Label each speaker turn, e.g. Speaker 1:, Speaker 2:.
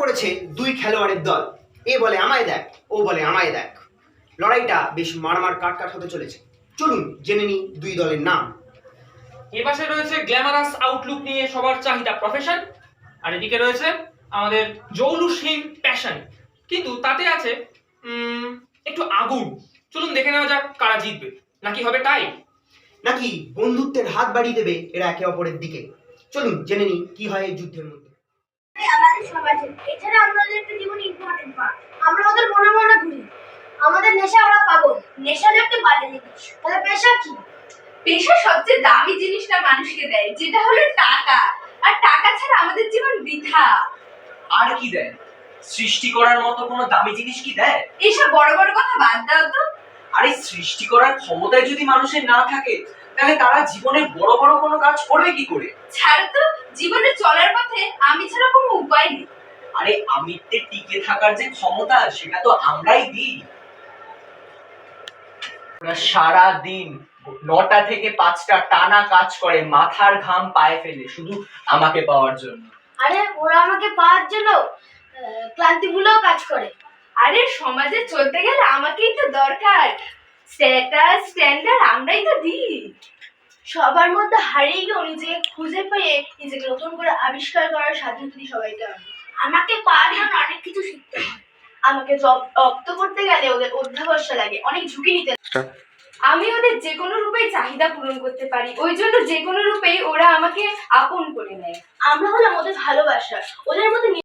Speaker 1: পড়েছে দুই খেলোয়াড়ের দল। এ বলে আমায় দেখ, ও বলে আমায় দেখ। লড়াইটা বেশ মারমার কাটকাট হতে চলেছে। চলুন জেনে নিই দুই দলের নাম।
Speaker 2: এ পাশে রয়েছে গ্ল্যামারাস আউটলুক নিয়ে সবার চাহিদা প্রফেশন, আর এদিকে রয়েছে আমাদের জৌলুসহীন প্যাশন, কিন্তু তাতে আছে একটু আগুন। চলুন দেখে নেওয়া যাক কারা জিতবে, নাকি হবে টাই,
Speaker 1: নাকি বন্ধুত্বের হাত বাড়িয়ে দেবে এরা একে অপরের দিকে। চলুন জেনে নিই কি হয় এই যুদ্ধের মধ্যে।
Speaker 3: আমাদের সমাজে এছাড়া আমাদের একটা জীবন ইম্পর্টেন্ট পার্ট। আমরা ওদের মনে মনে ঘুরি। আমাদের নেশা ওরা পাগল। নেশা একটা বাজে জিনিস। তাহলে পেশা কি?
Speaker 4: পেশা সবচেয়ে দামি জিনিসটা মানুষকে দেয়, যেটা হলো টাকা। আর টাকা ছাড়া আমাদের জীবন বৃথা।
Speaker 5: আর কি দেয়? সৃষ্টি করার মতো কোনো দামি জিনিস কি দেয়?
Speaker 4: এইসব বড় বড় কথা বাদ দাও তো।
Speaker 5: আরে সৃষ্টি করার ক্ষমতায় যদি মানুষের না থাকে, তাহলে তারা জীবনে বড় বড় কোনো কাজ করবে কি করে?
Speaker 4: ছাড় তো, জীবনে চলার পথে আমি ছাড়া কোনো উপায় নেই।
Speaker 5: আরে আমিত্বে টিকে থাকার যে ক্ষমতা, সেটা তো আমরাই দিই। ওরা সারা দিন 9টা থেকে 5টা টানা কাজ করে, মাথার ঘাম পায়ে ফেলে, শুধু আমাকে পাওয়ার জন্য।
Speaker 3: আরে ওরা আমাকে পাওয়ার জন্য ক্লান্তি ভুলেও কাজ করে।
Speaker 4: আরে সমাজে চলতে গেলে আমাকেই তো দরকার। স্ট্যাটাস স্ট্যান্ডার্ড আমরাই তো দিই।
Speaker 3: সবার মধ্যে হারিয়ে গিয়েও নিজেকে খুঁজে পেয়ে নিজেকে নতুন করে আবিষ্কার করার স্বাধীনতা দিই সবাইকে। আমাকে পাওয়ার জন্য অনেক কিছু শিখতে হয়। আমাকে রপ্ত করতে গেলে ওদের অধ্যাবস্য লাগে, অনেক ঝুঁকি নিতে।
Speaker 4: আমি ওদের যে কোনো রূপেই চাহিদা পূরণ করতে পারি, ওই জন্য যে কোনো রূপেই ওরা আমাকে আপন করে নেয়।
Speaker 3: আমরা হলাম ওদের ভালোবাসা, ওদের মধ্যে